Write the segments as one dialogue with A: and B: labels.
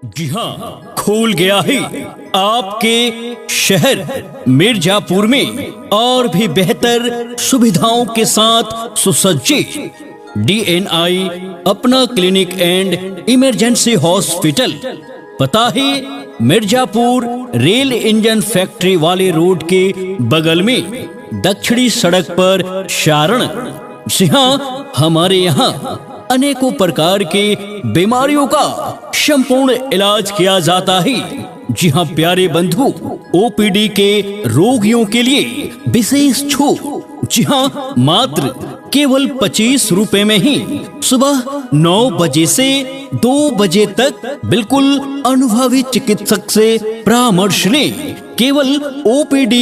A: जी हाँ, खुल गया है आपके शहर मिर्जापुर में और भी बेहतर सुविधाओं के साथ सुसज्जित DNI अपना क्लिनिक एंड इमरजेंसी हॉस्पिटल। पता है मिर्जापुर रेल इंजन फैक्ट्री वाले रोड के बगल में दक्षिणी सड़क पर शारण। जी हाँ, हमारे यहाँ अनेकों प्रकार के बीमारियों का संपूर्ण इलाज किया जाता है। जी हाँ प्यारे बंधु, OPD के रोगियों के लिए विशेष छूट। जी हाँ, मात्र केवल 25 रुपए में ही सुबह 9 बजे से 2 बजे तक बिल्कुल अनुभवी चिकित्सक से परामर्श लें। केवल OPD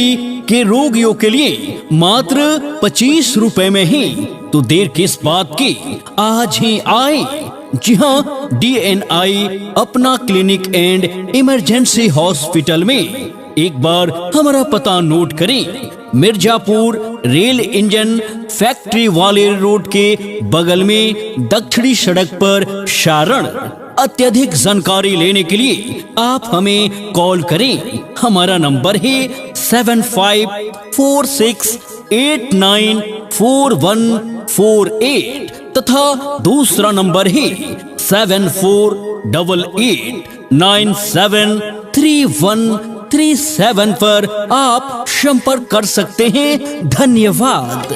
A: के रोगियों के लिए मात्र 25 रुपए में ही। तो देर किस बात की, आज ही आए। जी हाँ, DNI अपना क्लिनिक एंड इमरजेंसी हॉस्पिटल में एक बार हमारा पता नोट करें। मिर्जापुर रेल इंजन फैक्ट्री वाले रोड के बगल में दक्षिणी सड़क पर शारण। अत्यधिक जानकारी लेने के लिए आप हमें कॉल करें। हमारा नंबर है 7546894148 तथा दूसरा नंबर है 7488973137 पर आप संपर्क कर सकते हैं। धन्यवाद।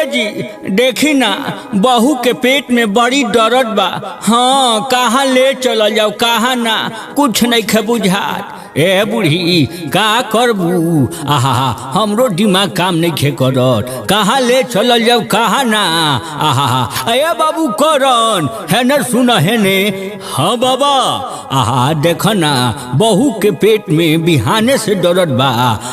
B: जी देखी ना, बहू के पेट में बड़ी दर्द बा। हाँ, कहाँ ले चल जाओ, कहाँ ना, कुछ नहीं खे बुझात। ए बूढ़ी का करबू, आहा हमरो दिमाग काम नहीं खे करत। कहाँ ले चल जाओ, कहाँ ना, आहा ए बाबू करन है न, सुना है ने। हाँ बाबा, आहा देख ना, बहू के पेट में बिहाने से दर्द बा।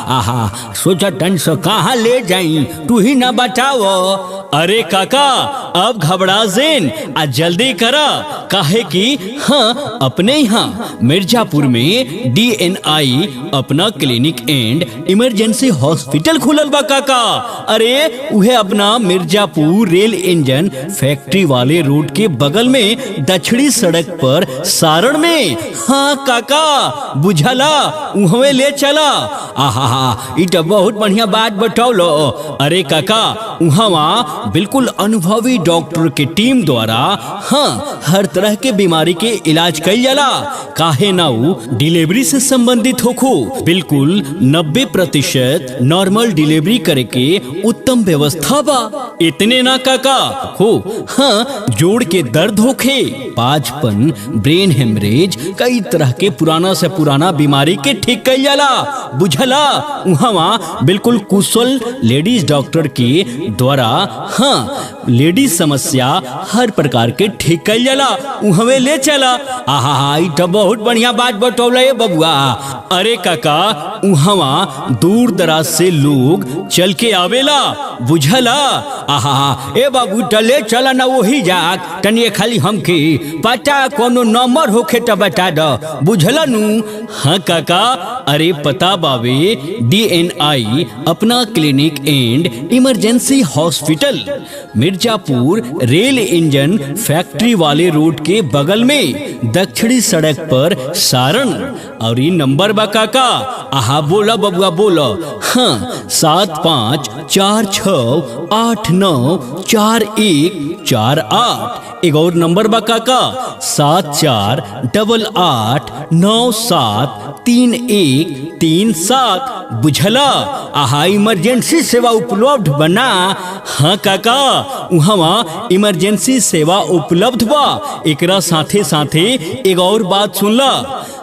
B: आहा सोचा तन से कहाँ ले जाई, तू ही ना बताओ।
A: अरे काका, अब घबरा जेन, आज जल्दी करा। काहे कि हाँ, अपने यहाँ मिर्जापुर में DNI अपना क्लिनिक एंड इमरजेंसी हॉस्पिटल खुलल बा काका। अरे उहे अपना मिर्जापुर रेल इंजन फैक्ट्री वाले रोड के बगल में दक्षिणी सड़क पर सारण में। हाँ काका, बुझला, उहवे ले चला।
B: आहा ई तो बहुत बढ़िया बात बतौलो।
A: अरे काका, वहाँ बिल्कुल अनुभवी डॉक्टर के टीम द्वारा हाँ हर तरह के बीमारी के इलाज कईल जाला। काहे ना उ डिलीवरी से संबंधित होखो, बिल्कुल 90% नॉर्मल डिलीवरी करे के उत्तम व्यवस्था बा। इतने ना काका हो, हाँ जोड़ के दर्द होखे, पांचपन, ब्रेन हेमरेज, कई तरह के पुराना से पुराना बीमारी के ठीक कईल जाला। बुझला, वहाँ बिल्कुल कुशल लेडीज डॉक्टर के द्वारा हाँ लेडीज समस्या हर प्रकार के ठीक कईल जाला। उहवे ले चला।
B: आहा ई तो बहुत बढ़िया बात बतौले बबुआ।
A: अरे काका, वहाँ दूर दराज से लोग चल के आवेला। बुझला,
B: आहा ए बाबू चले चला ना, वही जाक तनिए खाली हमके पता कोनो नंबर होखे तो बता दो। बुझला नू।
A: हाँ काका, अरे पता बावे, DNI अपना clinic and emergency hospital Mirzapur rail engine factory वाले रोड के बगल में दक्षिणी सड़क पर सारण। और ये नंबर बा काका,
B: आहा बोला बबुआ बोलो।
A: हाँ 7546894148। एक और नंबर बा काका, 7488973137। बुझला,
B: आहा इमरजेंसी सेवा उपलब्ध बना।
A: हाँ काका, वहाँ इमरजेंसी सेवा उपलब्ध बा। एकरा साथे साथे एक और बात सुनला,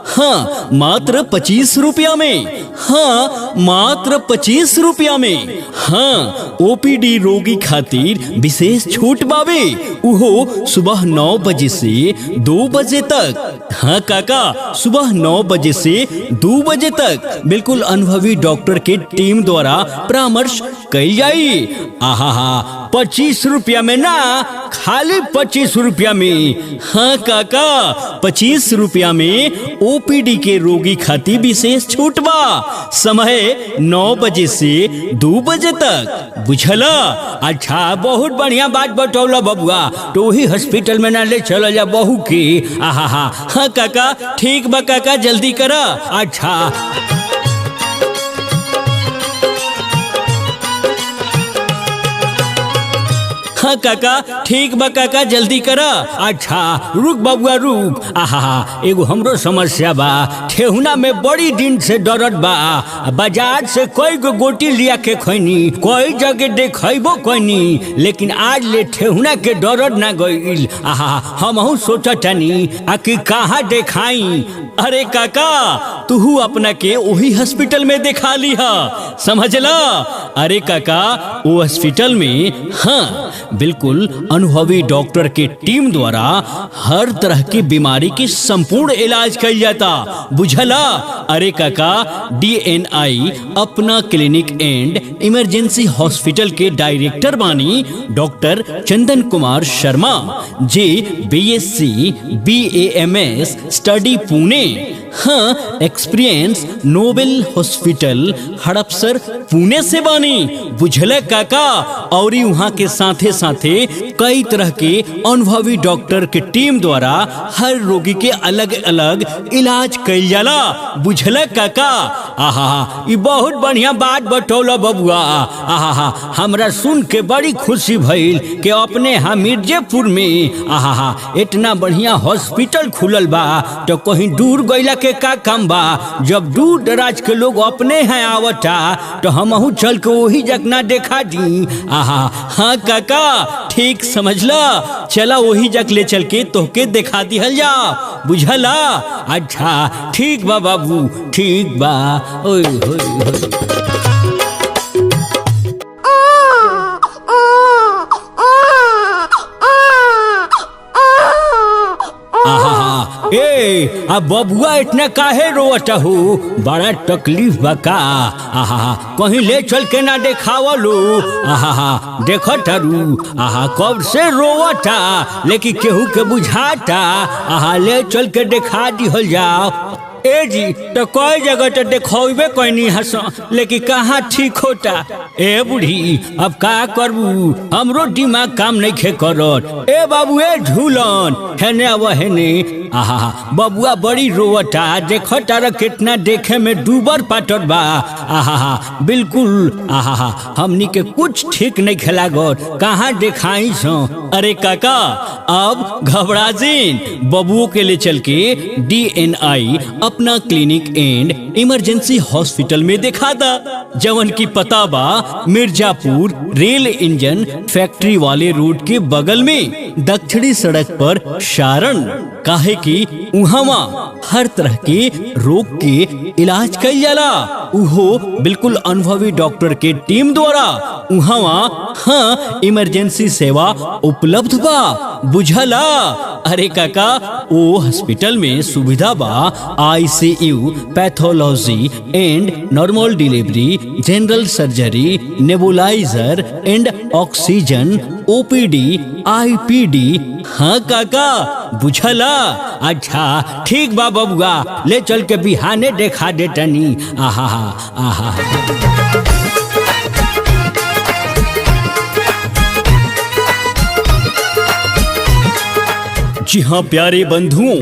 A: हाँ मात्र 25 रुपया में। हाँ मात्र 25 रुपया में। हाँ OPD रोगी खातिर विशेष छूट बावे, उहो सुबह 9 बजे से 2 बजे तक। हाँ काका, सुबह 9 बजे से 2 बजे तक बिल्कुल अनुभवी डॉक्टर के टीम द्वारा परामर्श
B: कही जाई। आहा 25 रुपया में ना, खाली 25 रुपया में। हाँ काका, 25 रुपया में ओपीडी के रोगी खातिर विशेष छूट बा। समय 9 बजे से 2 बजे तक, बुझला। अच्छा, बहुत बढ़िया बात बतौला बबुआ। तो वही हॉस्पिटल में ना ले चला जा बहू के। आहा हाँ काका, ठीक बा काका, जल्दी करा। अच्छा हाँ काका, ठीक बा काका, जल्दी करा। अच्छा रुक बबुआ रुक। आहा एगो हमरो समस्या बा। ठेहुना में बड़ी दिन से दर्द बा। बाजार से कई गो गोटी लिया के खैनी, कई जगह देखैबो कैनी, लेकिन आज ले ठेहुना के दर्द ना गइल। आहा हमहू सोचतानी कि कहाँ देखाई। अरे काका, तू अपना के वही हॉस्पिटल में दिखा लिहा, समझला। अरे काका, वो हॉस्पिटल में हाँ बिल्कुल अनुभवी डॉक्टर की टीम द्वारा हर तरह की बीमारी की संपूर्ण इलाज किया जाता, बुझला। अरे काका, DNI अपना क्लिनिक एंड इमरजेंसी हॉस्पिटल के डायरेक्टर बानी डॉक्टर चंदन कुमार शर्मा, जे BSc BAMS स्टडी पुणे। हाँ, experience Noble hospital Hadapsar Pune से बानी, बुझले काका। और वहाँ के साथे साथे कई तरह के अनुभवी डॉक्टर की टीम द्वारा हर रोगी के अलग अलग इलाज कइल जाला, बुझले काका। आहा ये बहुत बढ़िया बात बतौला बबुआ। आहा हमरा सुन के बड़ी खुशी भइल कि अपने यहाँ मिर्जापुर में आहा इतना बढ़िया हॉस्पिटल खुलल बा। तो कहीं दूर गइला के का काम बा। जब दूर दराज के लोग अपने हैं आवता, तो हमहू चल के वही जगना देखा दी। आहा हाँ काका, ठीक समझला। चला वही जग ले चल के तोहके दिखा दिहल जा, बुझला। अच्छा ठीक बा बाबू, ठीक बा। ओए होए होए। ए अब बबुआ इतना काहे रोवता हो, बड़ा तकलीफ बा का। आहा कहीं ले चल के ना देखावा लो। आहा देखो तारू, आहा कब से रोवता, लेकिन केहू के बुझाता। आहा ले चल के दिखा दिहल जाओ। ए जी तो कई जगह तो देखोबे कैनी हस, लेकिन कहाँ ठीक होता। ए बूढ़ी अब का करबू, हमरो दिमाग काम नहीं खे करत। ए बाबू ए झूलन हेने अब हेने। आहा बबुआ बड़ी रोवता, देखो तारा कितना देखे में डूबर पाटर बा। आहा बिल्कुल। आहा हमनी के कुछ ठीक नहीं खेलागत, कहाँ देखाई सो। अरे काका अब घबरा जिन, बबुओ के ले चल के DNI अपना क्लिनिक एंड इमरजेंसी हॉस्पिटल में दिखा दा, जवन की पता बा मिर्जापुर रेल इंजन फैक्ट्री वाले रोड के बगल में दक्षिणी सड़क पर सारण। काहे की उहावा हर तरह के रोग के इलाज कइल जाला, उहो बिल्कुल अनुभवी डॉक्टर के टीम द्वारा। उहावा हाँ इमरजेंसी सेवा उपलब्ध बा, बुझला। अरे काका ओ हॉस्पिटल में सुविधा बा ICU, pathology and normal delivery, general surgery, nebuliser and oxygen, OPD, IPD। हाँ काका बुझला। अच्छा ठीक बा बबुआ, ले चल के बिहाने देखा देतनी। आहा आहा
A: जी हाँ प्यारे बंधुओं,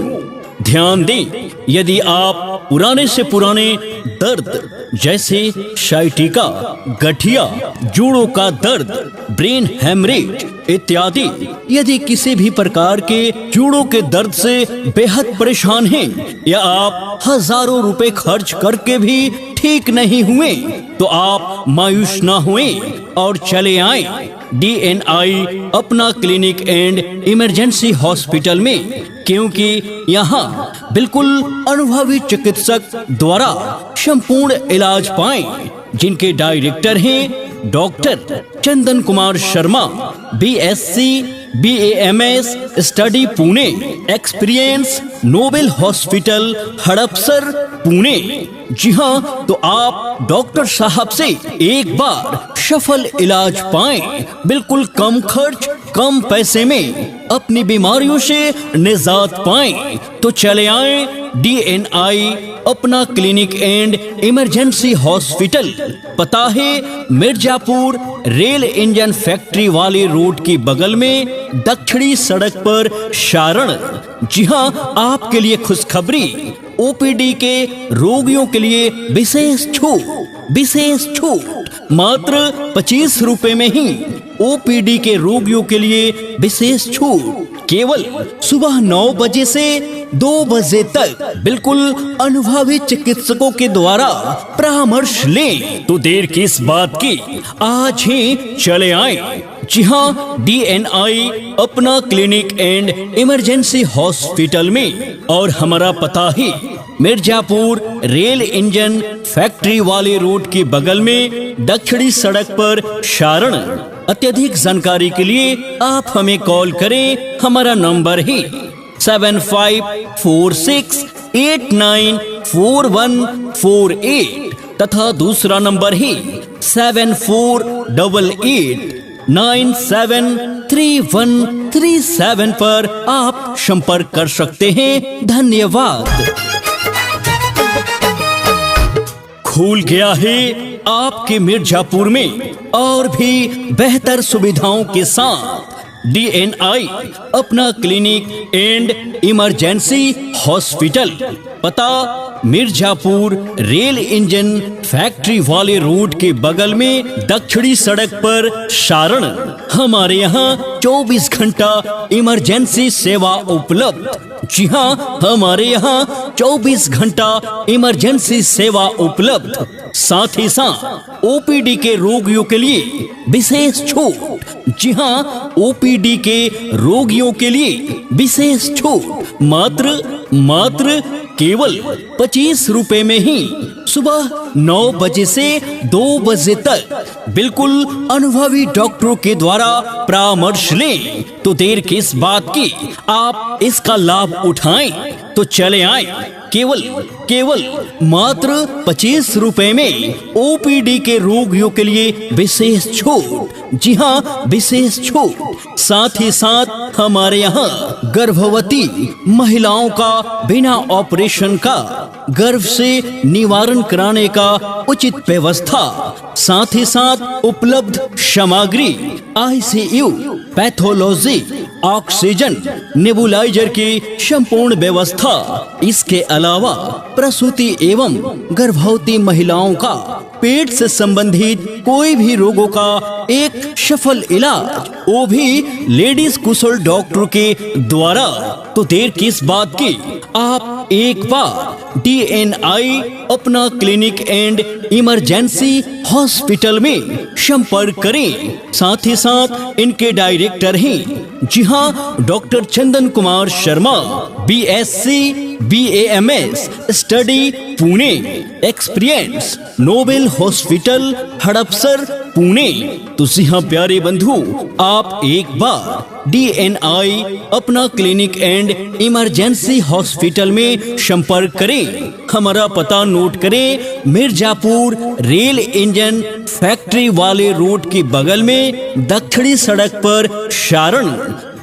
A: ध्यान दें, यदि आप पुराने से पुराने दर्द जैसे साइटिका, गठिया, जोड़ों का दर्द, ब्रेन हेमरेज इत्यादि, यदि किसी भी प्रकार के जोड़ों के दर्द से बेहद परेशान हैं, या आप हजारों रुपए खर्च करके भी ठीक नहीं हुए, तो आप मायूस ना हुए और चले आए DNI अपना क्लिनिक एंड इमरजेंसी हॉस्पिटल में, क्योंकि यहाँ बिल्कुल अनुभवी चिकित्सक द्वारा संपूर्ण इलाज पाएं, जिनके डायरेक्टर हैं doctor Chandan Kumar Sharma, BSc BAMS study Pune, experience Noble hospital Hadapsar Pune. जी हाँ, तो आप डॉक्टर साहब से एक बार सफल इलाज पाएं, बिल्कुल कम खर्च कम पैसे में अपनी बीमारियों से निजात पाएं, तो चले आए DNI अपना क्लिनिक एंड इमरजेंसी हॉस्पिटल। पता है मिर्जापुर रेल इंजन फैक्ट्री वाले रोड की बगल में दक्षिणी सड़क पर सारण। जी हाँ, आपके लिए खुशखबरी, OPD के रोगियों के लिए विशेष छूट मात्र 25 रुपए में ही। OPD के रोगियों के लिए विशेष छूट केवल सुबह 9 बजे से 2 बजे तक बिल्कुल अनुभवी चिकित्सकों के द्वारा परामर्श लें। तो देर किस बात की, आज ही चले आए। जी हाँ, DNI अपना क्लिनिक एंड इमरजेंसी हॉस्पिटल में, और हमारा पता ही मिर्जापुर रेल इंजन फैक्ट्री वाले रोड के बगल में दक्षिणी सड़क पर सारण। अत्यधिक जानकारी के लिए आप हमें कॉल करें, हमारा नंबर है 7546894148 तथा दूसरा नंबर है 7488973137 पर आप संपर्क कर सकते हैं। धन्यवाद। खुल गया है आपके मिर्जापुर में और भी बेहतर सुविधाओं के साथ DNI अपना क्लिनिक एंड इमरजेंसी हॉस्पिटल। पता मिर्जापुर रेल इंजन फैक्ट्री वाले रोड के बगल में दक्षिणी सड़क पर सारण। हमारे यहाँ 24 घंटा इमरजेंसी सेवा उपलब्ध। जी हाँ, हमारे यहाँ 24 घंटा इमरजेंसी सेवा उपलब्ध। साथ ही साथ OPD के रोगियों के लिए विशेष छूट। जी हाँ, OPD के रोगियों के लिए विशेष छूट मात्र केवल 25 रुपए में ही। सुबह 9 बजे से 2 बजे तक बिल्कुल अनुभवी डॉक्टरों के द्वारा परामर्श लें। तो देर किस बात की, आप इसका लाभ उठाएं। तो चले आए केवल मात्र 25 रुपए में OPD के रोगियों के लिए विशेष छूट। जी हाँ, विशेष छूट। साथ ही साथ हमारे यहाँ गर्भवती महिलाओं का बिना ऑपरेशन का गर्भ से निवारण कराने का उचित व्यवस्था। साथ ही साथ उपलब्ध सामग्री ICU, पैथोलॉजी, ऑक्सीजन, नेबुलाइजर की संपूर्ण व्यवस्था। इसके अलावा प्रसूति एवं गर्भवती महिलाओं का पेट से संबंधित कोई भी रोगों का एक सफल इलाज, वो भी लेडीज कुशल डॉक्टर के द्वारा। तो देर किस बात की, आप एक बार DNI अपना क्लिनिक एंड इमरजेंसी हॉस्पिटल में संपर्क करें। साथ ही साथ इनके डायरेक्टर हैं, जी हाँ, doctor Chandan Kumar Sharma, BSc BAMS study Pune, experience Noble hospital Hadapsar Pune. तो जी हाँ प्यारे बंधु, आप एक बार DNI अपना क्लिनिक एंड इमरजेंसी हॉस्पिटल में संपर्क करें। हमारा पता नोट करें, मिर्जापुर रेल इंजन फैक्ट्री वाले रोड के बगल में दक्षिणी सड़क पर सारण।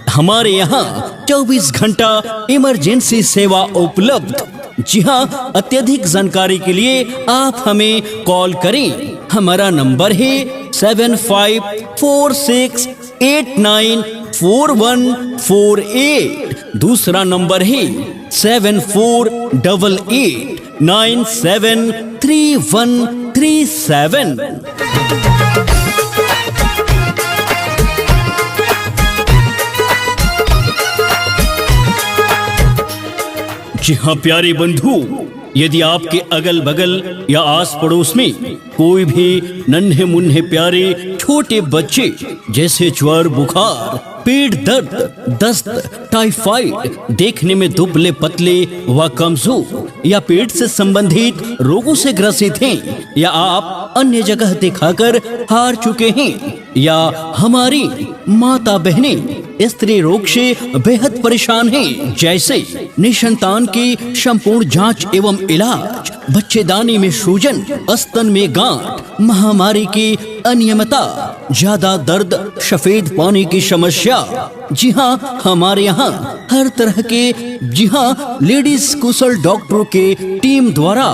A: हमारे यहाँ 24 घंटा इमरजेंसी सेवा उपलब्ध। जी हाँ, अत्यधिक जानकारी के लिए आप हमें कॉल करें। हमारा नंबर है 7546894148। दूसरा नंबर है 7488973137। जी हाँ प्यारे बंधु, यदि आपके अगल बगल या आस पड़ोस में कोई भी नन्हे मुन्ने प्यारे छोटे बच्चे जैसे ज्वर, बुखार, पेट दर्द, दस्त, टाइफाइड, देखने में दुबले पतले व कमजोर या पेट से संबंधित रोगों से ग्रसित हैं, या आप अन्य जगह दिखाकर हार चुके हैं, या हमारी माता बहनें स्त्री रोग से बेहद परेशान हैं, जैसे निसंतान की संपूर्ण जांच एवं इलाज, बच्चेदानी में सूजन, स्तन में गांठ, महामारी की अनियमितता, ज्यादा दर्द, सफेद पानी की समस्या। जी हाँ, हमारे यहाँ हर तरह के लेडीज कुशल डॉक्टरों के टीम द्वारा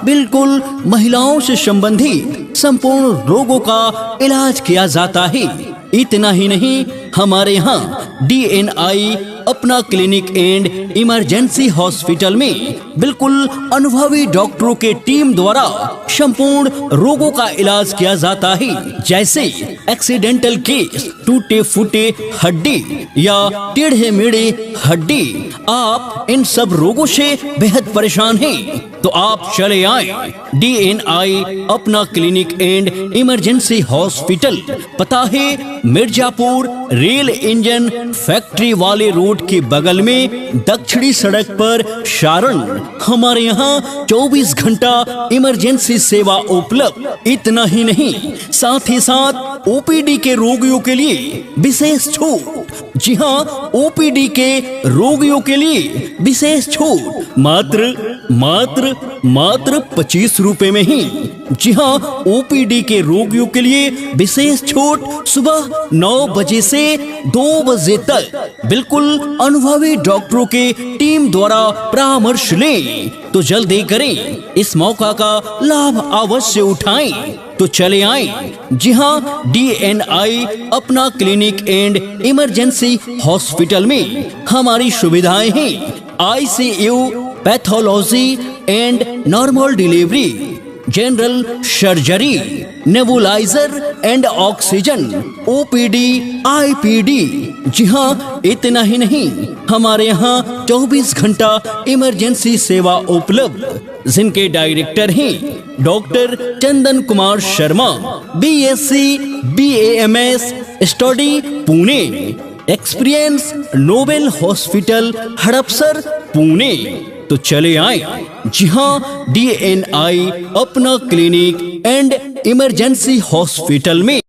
A: बिल्कुल महिलाओं से संबंधित संपूर्ण रोगों का इलाज किया जाता है। इतना ही नहीं, हमारे यहाँ DNI अपना क्लिनिक एंड इमरजेंसी हॉस्पिटल में बिल्कुल अनुभवी डॉक्टरों के टीम द्वारा संपूर्ण रोगों का इलाज किया जाता है, जैसे एक्सीडेंटल केस, टूटे फूटे हड्डी या टेढ़े मेढ़े हड्डी। आप इन सब रोगों से बेहद परेशान हैं तो आप चले आए DNI अपना क्लिनिक एंड इमरजेंसी हॉस्पिटल। पता है मिर्जापुर रेल इंजन फैक्ट्री वाले रोड के बगल में दक्षिणी सड़क पर सारण। हमारे यहाँ 24 घंटा इमरजेंसी सेवा उपलब्ध। इतना ही नहीं, साथ ही साथ OPD के रोगियों के लिए विशेष छूट। जी हाँ, OPD के रोगियों के लिए विशेष छूट मात्र 25 रुपए में ही। जी हाँ, OPD के रोगियों के लिए विशेष छूट सुबह 9 बजे से 2 बजे तक बिल्कुल अनुभवी डॉक्टरों के टीम द्वारा परामर्श लें। तो जल्दी करें, इस मौका का लाभ अवश्य उठाएं। तो चले आए। जी हाँ, DNI अपना क्लिनिक एंड इमरजेंसी हॉस्पिटल में हमारी सुविधाएं हैं ICU, pathology and normal delivery, general surgery, nebuliser and oxygen, OPD, IPD। जी हाँ, इतना ही नहीं, हमारे यहाँ 24 घंटा इमरजेंसी सेवा उपलब्ध, जिनके डायरेक्टर हैं doctor Chandan Kumar Sharma, BSc BAMS study Pune, experience Noble hospital Hadapsar Pune. तो चले आए। जी हाँ, DNI अपना क्लिनिक एंड इमरजेंसी हॉस्पिटल में।